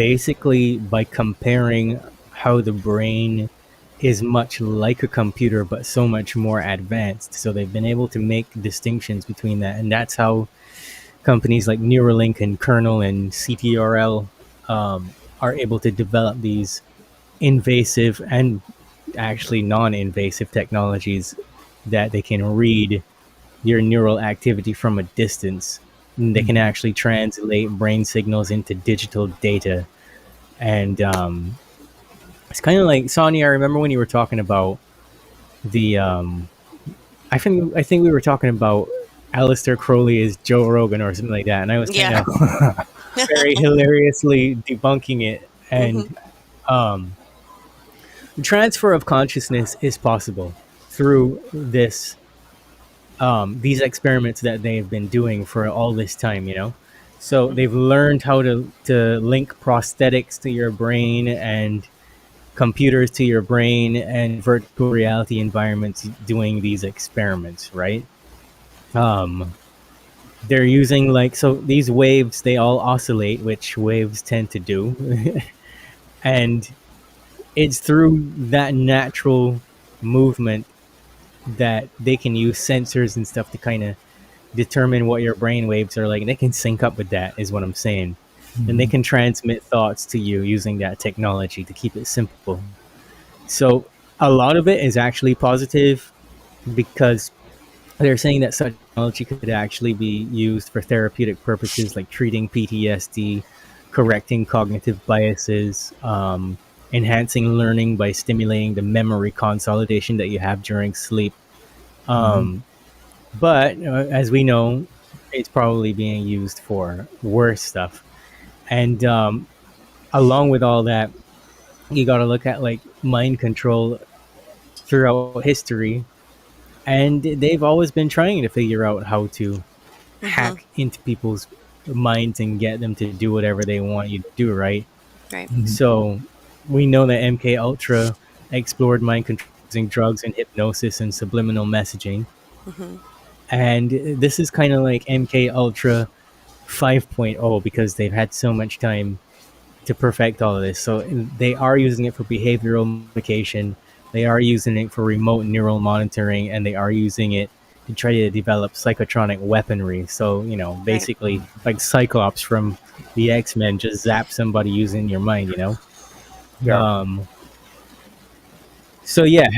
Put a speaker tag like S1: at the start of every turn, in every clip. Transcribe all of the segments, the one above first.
S1: basically by comparing how the brain is much like a computer but so much more advanced. So they've been able to make distinctions between that, and that's how companies like Neuralink and Kernel and CTRL are able to develop these invasive and actually non-invasive technologies that they can read your neural activity from a distance. And they can actually translate brain signals into digital data. And it's kind of like, Sonia, I remember when you were talking about the I think we were talking about Aleister Crowley as Joe Rogan or something like that, and I was kind
S2: Yeah.
S1: of very hilariously debunking it. And the transfer of consciousness is possible through these experiments that they've been doing for all this time, you know. So they've learned how to link prosthetics to your brain and computers to your brain and virtual reality environments doing these experiments, right? They're using, like, so these waves, they all oscillate, which waves tend to do. And it's through that natural movement that they can use sensors and stuff to kind of determine what your brain waves are like, and they can sync up with that, is what I'm saying. And they can transmit thoughts to you using that technology, to keep it simple. So a lot of it is actually positive, because they're saying that such technology could actually be used for therapeutic purposes, like treating PTSD, correcting cognitive biases, enhancing learning by stimulating the memory consolidation that you have during sleep. But as we know, it's probably being used for worse stuff. And along with all that, you got to look at like mind control throughout history. And they've always been trying to figure out how to hack into people's minds and get them to do whatever they want you to do, right?
S2: Right.
S1: So we know that MK Ultra explored mind control using drugs and hypnosis and subliminal messaging. And this is kind of like MK Ultra 5.0, because they've had so much time to perfect all of this. So they are using it for behavioral modification. They are using it for remote neural monitoring, and they are using it to try to develop psychotronic weaponry. So, you know, basically like Cyclops from the X-Men, just zap somebody using your mind, you know?
S3: Yeah.
S1: So yeah,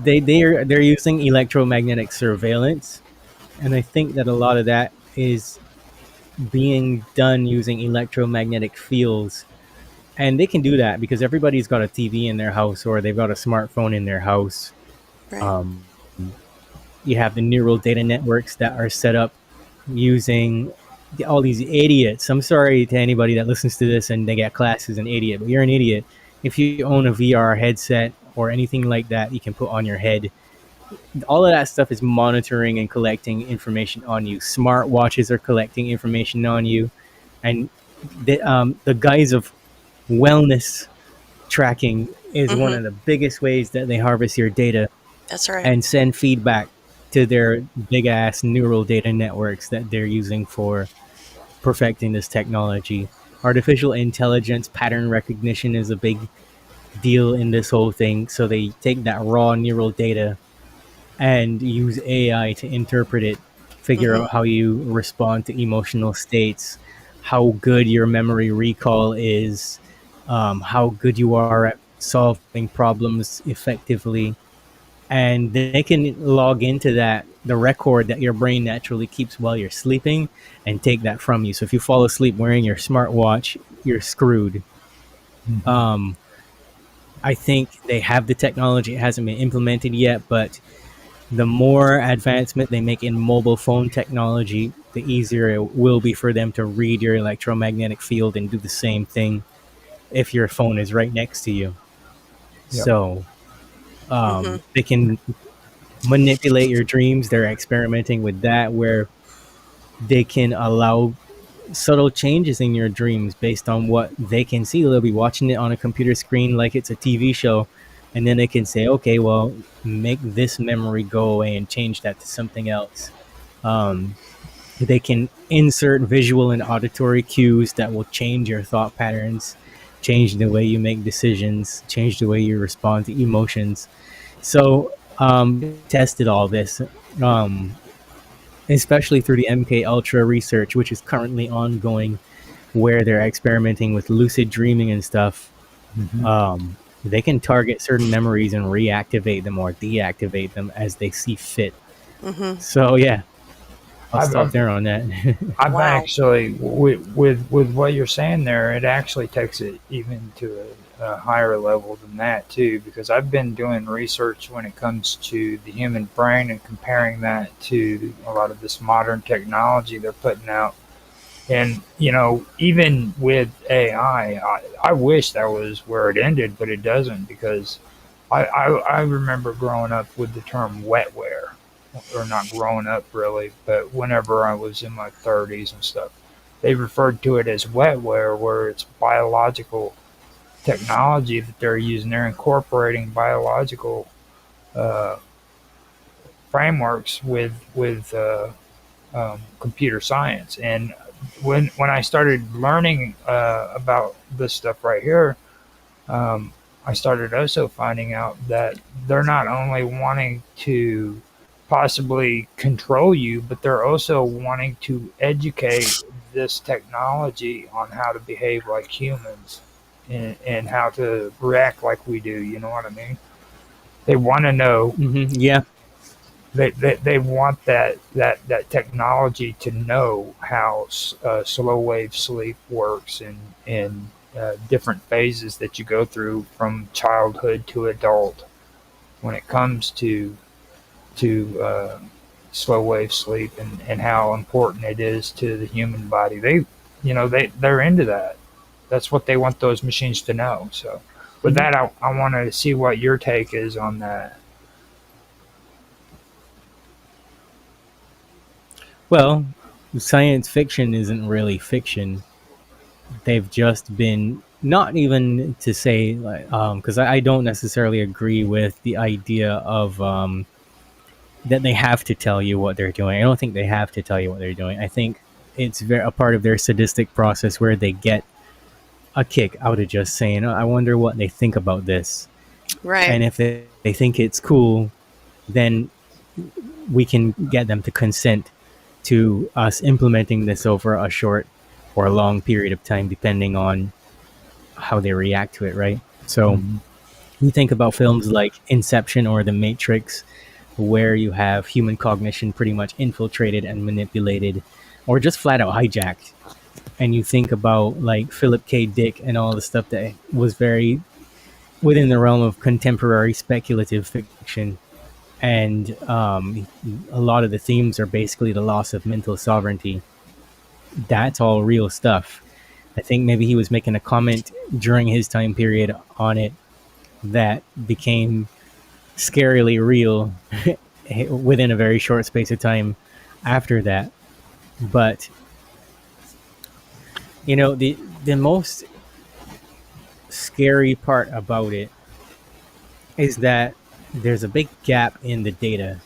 S1: they're using electromagnetic surveillance, and I think that a lot of that is being done using electromagnetic fields. And they can do that because everybody's got a TV in their house, or they've got a smartphone in their house.
S2: Right.
S1: You have the neural data networks that are set up using all these idiots. I'm sorry to anybody that listens to this and they get classed as an idiot, but you're an idiot if you own a VR headset or anything like that you can put on your head. All of that stuff is monitoring and collecting information on you. Smart watches are collecting information on you, and the guise of wellness tracking is one of the biggest ways that they harvest your data
S2: That's right.
S1: and send feedback to their big ass neural data networks that they're using for perfecting this technology. Artificial intelligence pattern recognition is a big deal in this whole thing. So they take that raw neural data and use AI to interpret it, figure out how you respond to emotional states, how good your memory recall is, how good you are at solving problems effectively. And they can log into that, the record that your brain naturally keeps while you're sleeping, and take that from you. So if you fall asleep wearing your smartwatch, you're screwed. I think they have the technology. It hasn't been implemented yet, but the more advancement they make in mobile phone technology, the easier it will be for them to read your electromagnetic field and do the same thing if your phone is right next to you.
S3: Yep.
S1: So they can manipulate your dreams. They're experimenting with that, where they can allow subtle changes in your dreams based on what they can see. They'll be watching it on a computer screen like it's a TV show, and then they can say, okay, well, make this memory go away and change that to something else. They can insert visual and auditory cues that will change your thought patterns. change the way you make decisions, change the way you respond to emotions. So tested all this, um, especially through the MK Ultra research, which is currently ongoing, where they're experimenting with lucid dreaming and stuff.
S3: Mm-hmm.
S1: They can target certain memories and reactivate them or deactivate them as they see fit.
S2: Mm-hmm.
S1: So yeah, I'll
S3: I've,
S1: stop
S3: I've,
S1: there on that.
S3: I've
S2: Wow.
S3: actually, with what you're saying there, it actually takes it even to a higher level than that too, because I've been doing research when it comes to the human brain and comparing that to a lot of this modern technology they're putting out. And even with AI, I wish that was where it ended, but it doesn't, because I remember growing up with the term wetware, or not growing up really, but whenever I was in my 30s and stuff, they referred to it as wetware, where it's biological technology that they're using. They're incorporating biological uh, frameworks with computer science. And when I started learning about this stuff right here, um, I started also finding out that they're not only wanting to possibly control you, but they're also wanting to educate this technology on how to behave like humans, and how to react like we do. You know what I mean? They want to know.
S1: Yeah.
S3: They want that technology to know how slow wave sleep works, and different phases that you go through from childhood to adult when it comes to slow wave sleep, and how important it is to the human body. They're into that. That's what they want those machines to know. So with
S1: Mhm.
S3: that, I want to see what your take is on that.
S1: Well, science fiction isn't really fiction. They've just been, not even to say like, because I don't necessarily agree with the idea of that they have to tell you what they're doing. I don't think they have to tell you what they're doing. I think it's a part of their sadistic process where they get a kick out of just saying, "Oh, I wonder what they think about this."
S2: Right.
S1: And if they think it's cool, then we can get them to consent to us implementing this over a short or a long period of time, depending on how they react to it, right? So
S3: Mhm.
S1: you think about films like Inception or The Matrix, where you have human cognition pretty much infiltrated and manipulated, or just flat out hijacked. And you think about like Philip K. Dick and all the stuff that was very within the realm of contemporary speculative fiction. And a lot of the themes are basically the loss of mental sovereignty. That's all real stuff. I think maybe he was making a comment during his time period on it that became scarily real within a very short space of time after that. But the most scary part about it is that there's a big gap in the data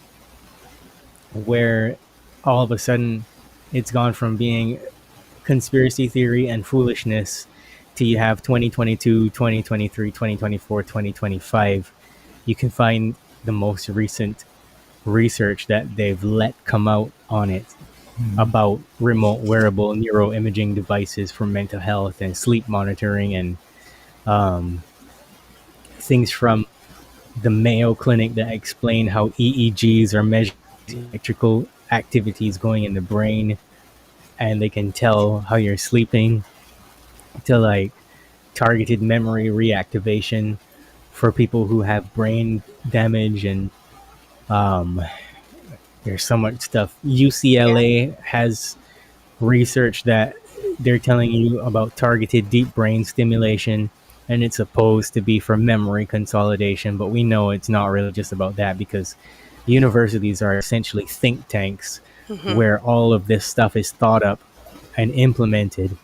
S1: where all of a sudden it's gone from being conspiracy theory and foolishness to you have 2022, 2023, 2024, 2025. You can find the most recent research that they've let come out on it
S3: Mhm.
S1: about remote wearable neuroimaging devices for mental health and sleep monitoring, and um, things from the Mayo Clinic that explain how EEGs are measuring electrical activities going in the brain, and they can tell how you're sleeping, to like targeted memory reactivation for people who have brain damage. And um, there's so much stuff.
S2: Yeah.
S1: UCLA has research that they're telling you about targeted deep brain stimulation, and it's supposed to be for memory consolidation, but we know it's not really just about that, because universities are essentially think tanks
S2: Mm-hmm.
S1: where all of this stuff is thought up and implemented,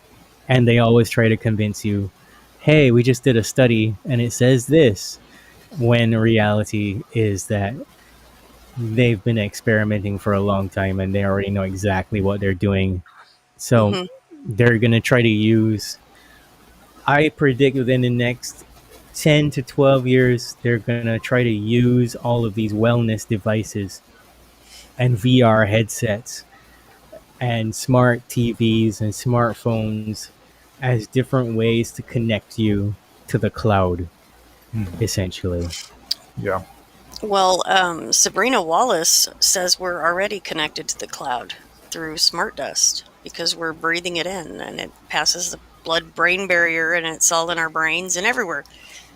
S1: and they always try to convince you, hey, we just did a study and it says this, when reality is that they've been experimenting for a long time and they already know exactly what they're doing. So
S2: Mm-hmm.
S1: they're going to try to use I predict within the next 10 to 12 years, they're going to try to use all of these wellness devices and VR headsets and smart TVs and smartphones as different ways to connect you to the cloud, essentially.
S3: Yeah.
S2: Well, Sabrina Wallace says we're already connected to the cloud through smart dust because we're breathing it in and it passes the blood-brain barrier and it's all in our brains and everywhere.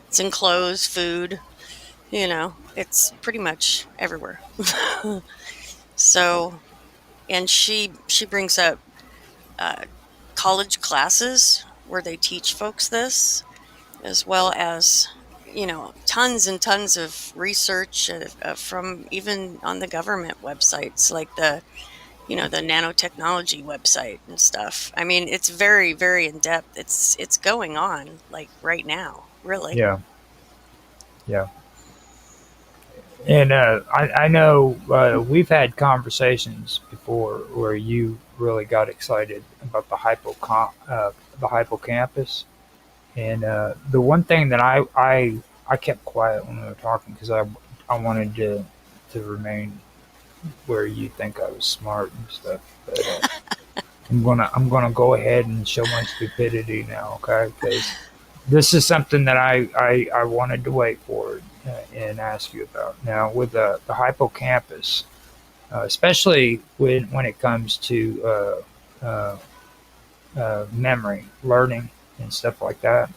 S2: It's in clothes, food, it's pretty much everywhere. So, and she brings up college classes where they teach folks this, as well as tons and tons of research from even on the government websites, like the nanotechnology website and stuff. I mean, it's very, very in depth. It's going on like right now, really.
S3: Yeah. Yeah. And I know we've had conversations before where you really got excited about the hippocampus. And the one thing that I kept quiet when we were talking because I wanted to remain where you think I was smart and stuff. But I'm gonna go ahead and show my stupidity now, okay? Because this is something that I wanted to wait for and ask you about. Now with the hippocampus, especially when it comes to memory, learning, and stuff like that.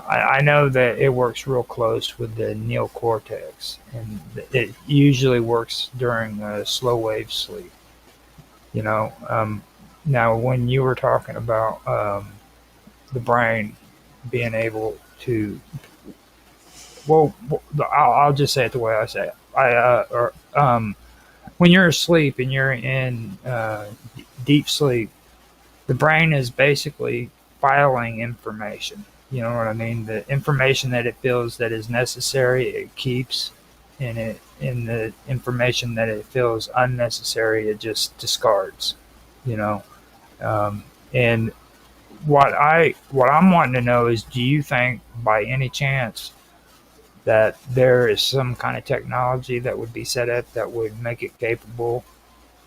S3: I know that it works real close with the neocortex, and it usually works during slow wave sleep. You know, now when you were talking about the brain being able to, well, I'll just say it the way I say it. When you're asleep and you're in deep sleep, the brain is basically filing information. You know what I mean? The information that it feels that is necessary, it keeps, and the information that it feels unnecessary, it just discards. You know, and what I'm wanting to know is, do you think by any chance that there is some kind of technology that would be set up that would make it capable,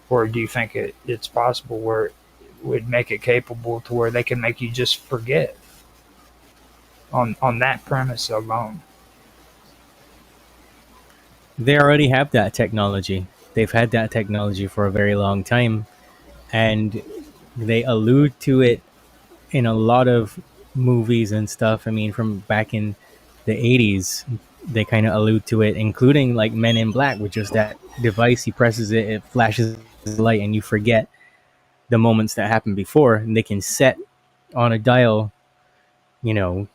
S3: or do you think it's possible where it would make it capable to where they can make you just forget on that premise alone?
S1: They already have that technology. They've had that technology for a very long time, and they allude to it in a lot of movies and stuff. I mean, from back in the 80s, they kind of allude to it, including like Men in Black, which is that device. He presses it, it flashes the light, and you forget the moments that happened before. And they can set on a dial, you know,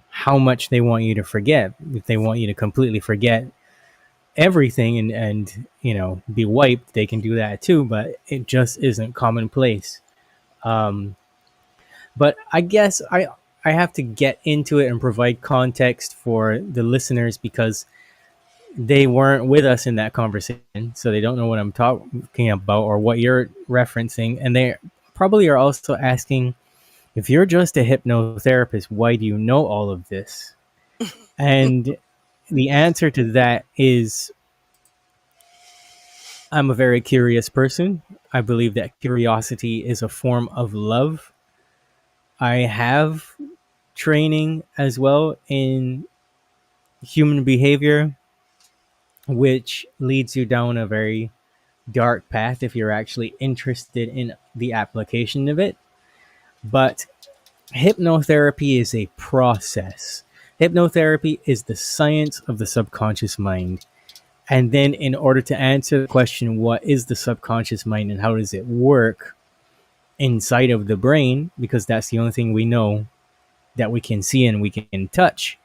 S1: how much they want you to forget. If they want you to completely forget everything and be wiped, they can do that too, but it just isn't commonplace. But I guess I have to get into it and provide context for the listeners because they weren't with us in that conversation, so they don't know what I'm talking about or what you're referencing, and they probably are also asking, if you're just a hypnotherapist, why do you know all of this? And the answer to that is, I'm a very curious person. I believe that curiosity is a form of love. I have training as well in human behavior, which leads you down a very dark path if you're actually interested in the application of it. But hypnotherapy is a process. Hypnotherapy is the science of the subconscious mind. And then, in order to answer the question, what is the subconscious mind and how does it work inside of the brain? Because that's the only thing we know that we can see and we can touch.